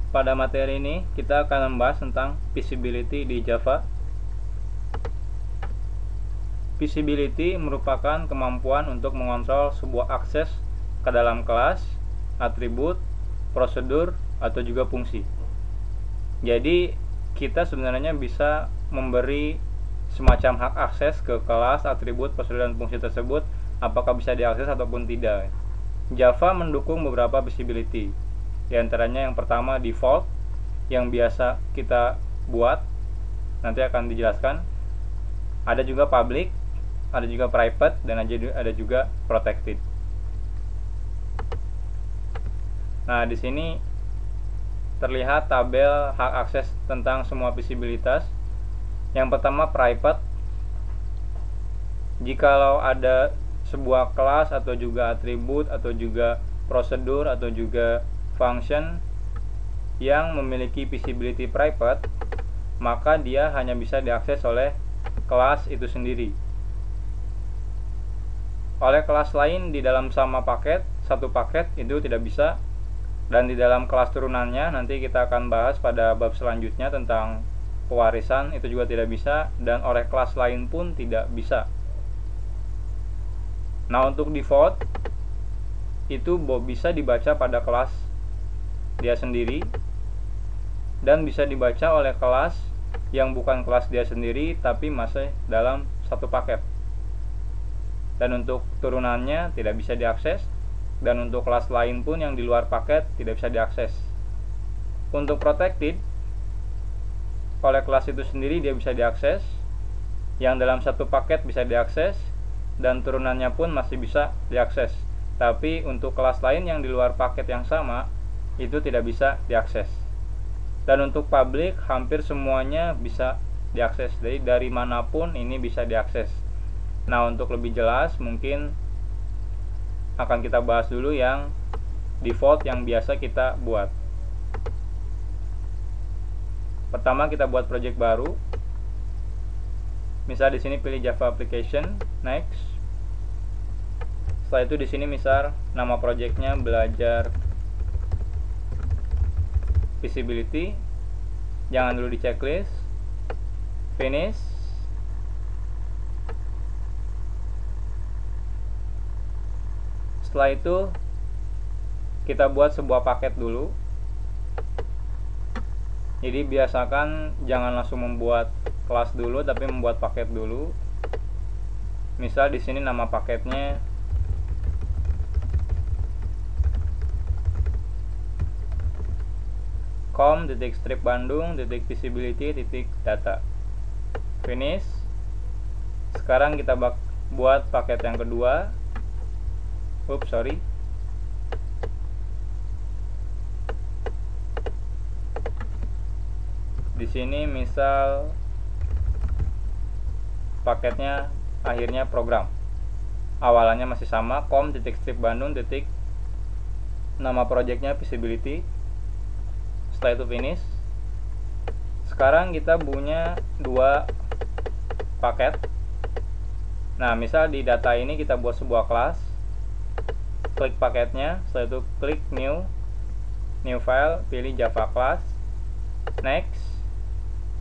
Pada materi ini kita akan membahas tentang visibility di Java. Visibility merupakan kemampuan untuk mengontrol sebuah akses ke dalam kelas, atribut, prosedur, atau juga fungsi. Jadi kita sebenarnya bisa memberi semacam hak akses ke kelas, atribut, prosedur, dan fungsi tersebut, apakah bisa diakses ataupun tidak. Java mendukung beberapa visibility. Di antaranya yang pertama default, yang biasa kita buat, nanti akan dijelaskan. Ada juga public, ada juga private, dan ada juga protected. Nah, di sini terlihat tabel hak akses tentang semua visibilitas. Yang pertama private. Jikalau ada sebuah kelas atau juga atribut atau juga prosedur atau juga function yang memiliki visibility private, maka dia hanya bisa diakses oleh kelas itu sendiri. Oleh kelas lain di dalam sama paket, satu paket itu tidak bisa. Dan di dalam kelas turunannya nanti kita akan bahas pada bab selanjutnya tentang pewarisan, itu juga tidak bisa, dan oleh kelas lain pun tidak bisa. Nah, untuk default itu bisa dibaca pada kelas dia sendiri dan bisa dibaca oleh kelas yang bukan kelas dia sendiri tapi masih dalam satu paket. Dan untuk turunannya tidak bisa diakses, dan untuk kelas lain pun yang di luar paket tidak bisa diakses. Untuk protected, oleh kelas itu sendiri dia bisa diakses, yang dalam satu paket bisa diakses, dan turunannya pun masih bisa diakses. Tapi untuk kelas lain yang di luar paket yang sama itu tidak bisa diakses. Dan untuk public hampir semuanya bisa diakses, jadi dari manapun ini bisa diakses. Nah, untuk lebih jelas mungkin akan kita bahas dulu yang default yang biasa kita buat. Pertama kita buat project baru. Misal di sini pilih Java application, next. Setelah itu di sini misal nama projectnya belajar visibility. Jangan dulu di checklist. Finish. Setelah itu kita buat sebuah paket dulu. Jadi biasakan jangan langsung membuat kelas dulu tapi membuat paket dulu. Misal di sini nama paketnya com.strip_bandung.visibility.data. Finish. Sekarang kita buat paket yang kedua. Di sini misal paketnya akhirnya program. Awalannya masih sama, com.strip_bandung. Nama projectnya visibility. Setelah itu finish. Sekarang kita punya dua paket. Nah, misal di data ini kita buat sebuah kelas. Klik paketnya, setelah itu klik new file, pilih Java class, next.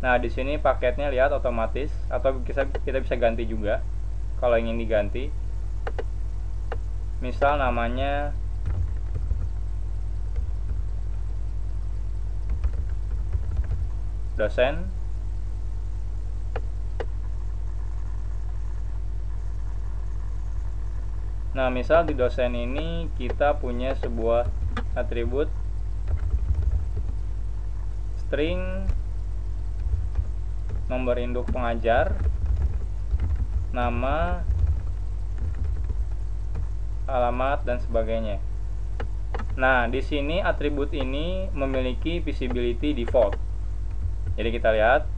Nah, di sini paketnya lihat otomatis, atau kita bisa ganti juga kalau ingin diganti. Misal namanya dosen. Nah, misal di dosen ini kita punya sebuah atribut string nomor induk pengajar, nama, alamat, dan sebagainya. Nah, di sini atribut ini memiliki visibility default. Jadi kita lihat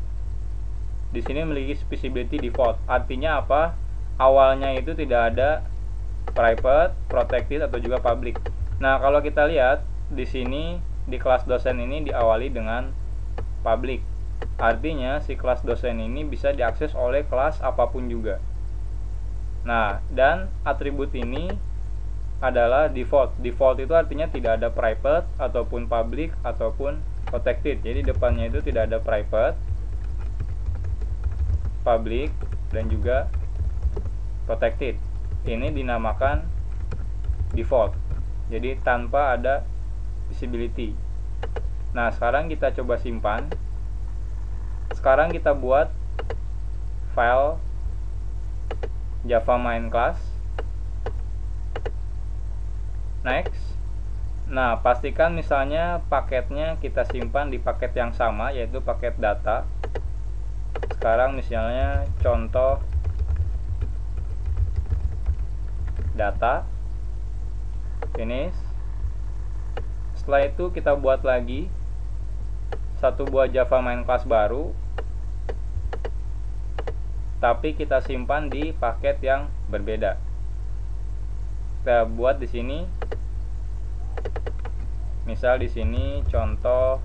di sini memiliki visibility default. Artinya apa? Awalnya itu tidak ada private, protected, atau juga public. Nah, kalau kita lihat di sini di kelas dosen ini diawali dengan public. Artinya si kelas dosen ini bisa diakses oleh kelas apapun juga. Nah, dan atribut ini adalah default. Default itu artinya tidak ada private ataupun public ataupun protected. Jadi depannya itu tidak ada private, public, dan juga protected. Ini dinamakan default. Jadi tanpa ada visibility. Nah, sekarang kita coba simpan. Sekarang kita buat file Java main class. Next. Nah, pastikan misalnya paketnya kita simpan di paket yang sama, yaitu paket data. Sekarang misalnya contoh data. Finish. Setelah itu kita buat lagi satu buah Java main class baru, tapi kita simpan di paket yang berbeda. Kita buat di sini. Misal di sini contoh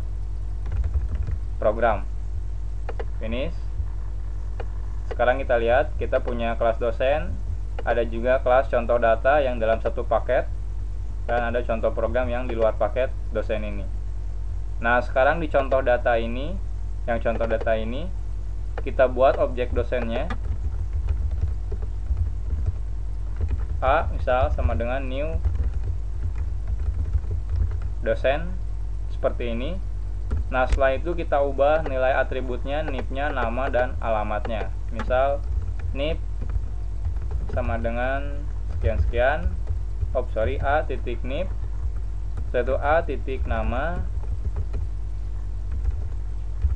program. Finish. Sekarang kita lihat kita punya kelas dosen, ada juga kelas contoh data yang dalam satu paket, dan ada contoh program yang di luar paket dosen ini. Nah, sekarang di contoh data ini, kita buat objek dosennya. A misal sama dengan new dosen seperti ini. Nah, setelah itu kita ubah nilai atributnya, nip-nya, nama, dan alamatnya. Misal nip sama dengan sekian-sekian, a titik nip, setelah itu a titik nama,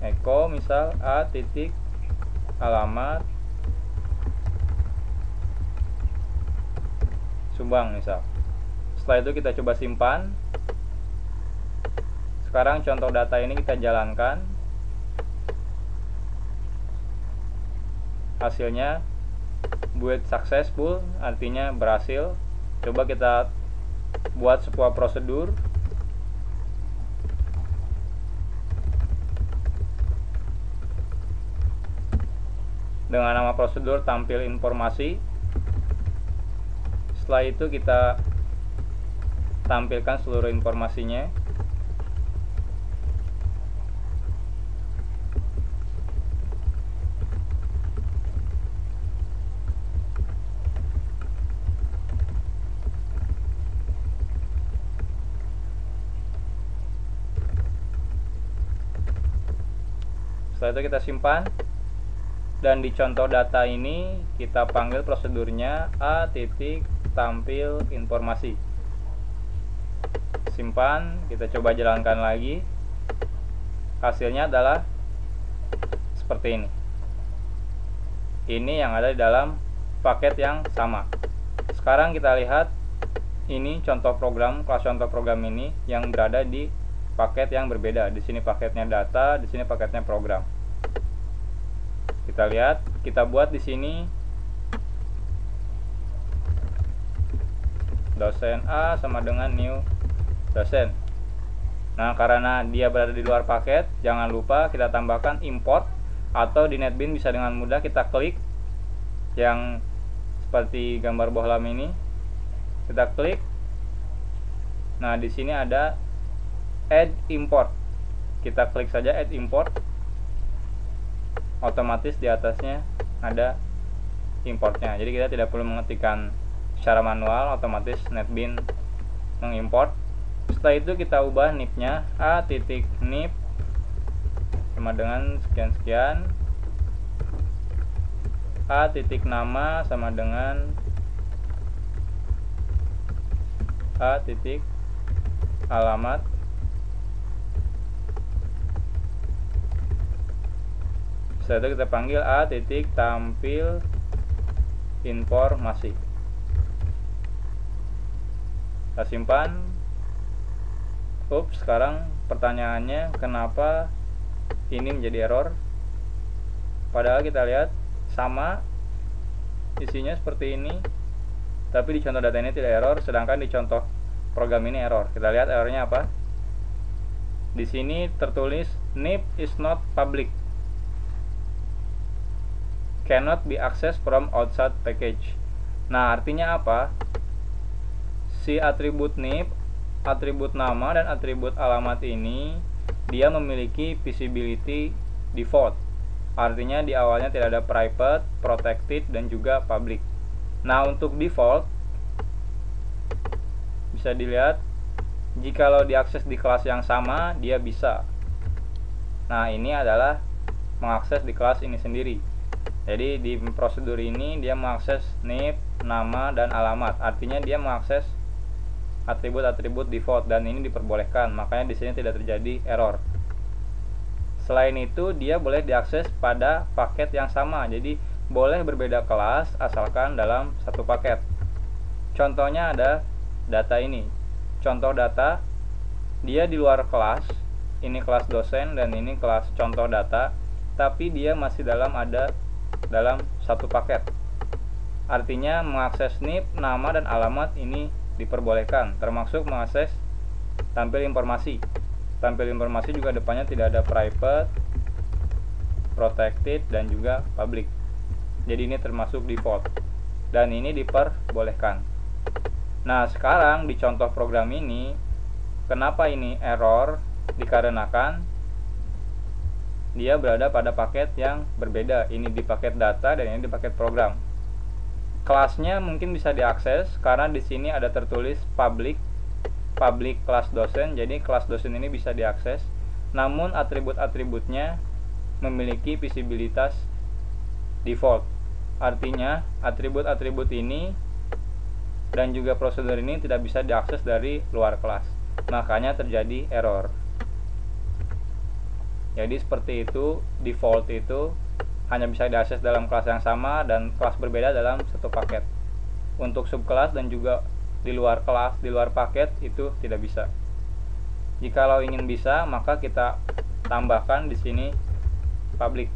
echo misal a titik alamat Subang misal. Setelah itu kita coba simpan. Sekarang contoh data ini kita jalankan. Hasilnya buat successful, artinya berhasil. Coba kita buat sebuah prosedur. Dengan nama prosedur tampil informasi. Setelah itu kita tampilkan seluruh informasinya. Setelah itu kita simpan, dan di contoh data ini kita panggil prosedurnya a titik tampil informasi. Simpan, kita coba jalankan lagi. Hasilnya adalah seperti ini. Ini yang ada di dalam paket yang sama. Sekarang kita lihat ini contoh program, kelas contoh program ini yang berada di paket yang berbeda. Di sini paketnya data, di sini paketnya program. Kita lihat, kita buat di sini dosen A sama dengan new dosen. Nah, karena dia berada di luar paket, jangan lupa kita tambahkan import, atau di NetBeans bisa dengan mudah kita klik yang seperti gambar bohlam ini. Kita klik. Nah, di sini ada add import. Kita klik saja add import. Otomatis di atasnya ada importnya. Jadi kita tidak perlu mengetikkan secara manual, otomatis NetBeans mengimport. Setelah itu kita ubah nip-nya a titik nip sama dengan sekian-sekian, a titik nama sama dengan a titik alamat. Setelah itu kita panggil a titik tampil informasi. Kita simpan. Sekarang pertanyaannya, kenapa ini menjadi error? Padahal kita lihat sama isinya seperti ini, tapi di contoh data ini tidak error, sedangkan di contoh program ini error. Kita lihat errornya apa. Di sini tertulis nip is not public, cannot be accessed from outside package. Nah, artinya apa? Si atribut nip, atribut nama, dan atribut alamat ini dia memiliki visibility default. Artinya di awalnya tidak ada private, protected, dan juga public. Nah, untuk default bisa dilihat jikalau diakses di kelas yang sama, dia bisa. Nah, ini adalah mengakses di kelas ini sendiri. Jadi di prosedur ini dia mengakses NIP, nama, dan alamat. Artinya dia mengakses atribut-atribut default dan ini diperbolehkan. Makanya di sini tidak terjadi error. Selain itu, dia boleh diakses pada paket yang sama. Jadi boleh berbeda kelas asalkan dalam satu paket. Contohnya ada data ini. Contoh data, dia di luar kelas. Ini kelas dosen dan ini kelas contoh data, tapi dia masih dalam satu paket. Artinya mengakses NIP, nama, dan alamat ini diperbolehkan, termasuk mengakses tampil informasi. Tampil informasi juga depannya tidak ada private, protected, dan juga public. Jadi ini termasuk default dan ini diperbolehkan. Nah, sekarang di contoh program ini, kenapa ini error? Dikarenakan dia berada pada paket yang berbeda. Ini di paket data dan ini di paket program. Kelasnya mungkin bisa diakses karena di sini ada tertulis public kelas dosen. Jadi kelas dosen ini bisa diakses. Namun atribut-atributnya memiliki visibilitas default. Artinya atribut-atribut ini dan juga prosedur ini tidak bisa diakses dari luar kelas. Makanya terjadi error. Jadi seperti itu, default itu hanya bisa diakses dalam kelas yang sama dan kelas berbeda dalam satu paket. Untuk subkelas dan juga di luar kelas, di luar paket itu tidak bisa. Jikalau ingin bisa, maka kita tambahkan di sini public,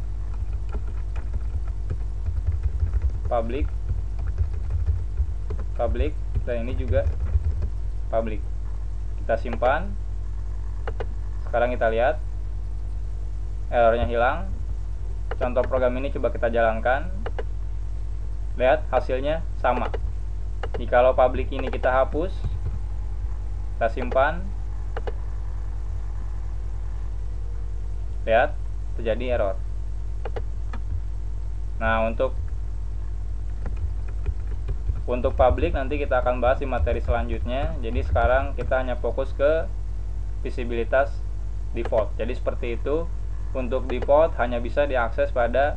dan ini juga public. Kita simpan. Sekarang kita lihat errornya hilang. Contoh program ini coba kita jalankan. Lihat hasilnya sama. Jikalau public ini kita hapus, kita simpan, lihat terjadi error. Nah, untuk public nanti kita akan bahas di materi selanjutnya. Jadi sekarang kita hanya fokus ke visibilitas default. Jadi seperti itu. Untuk default hanya bisa diakses pada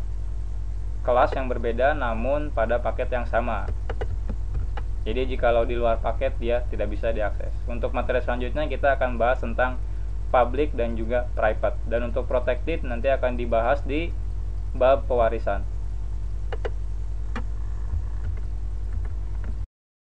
kelas yang berbeda namun pada paket yang sama. Jadi jikalau di luar paket dia tidak bisa diakses. Untuk materi selanjutnya kita akan bahas tentang public dan juga private. Dan untuk protected nanti akan dibahas di bab pewarisan.